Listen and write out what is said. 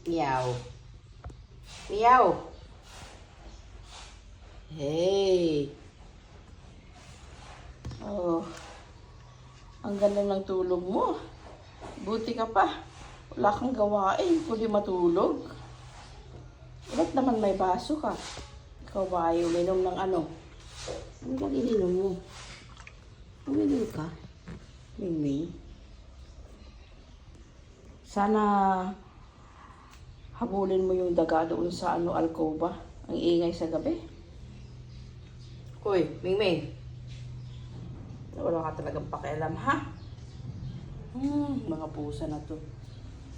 Meow. Meow. Hey. Oh. Ang ganda ng tulog mo. Buti ka pa. Wala kang gawain kundi matulog. Ba't naman may baso ka? Ikaw ba ayaw uminom ng ano? Ano ba ininom mo? Uminom ka? Mingming. Sana habulin mo yung daga doon sa alcoba. Ang ingay sa gabi. Hoy, Mingming. Wala ka talagang pakialam, ha? Mga pusa na to.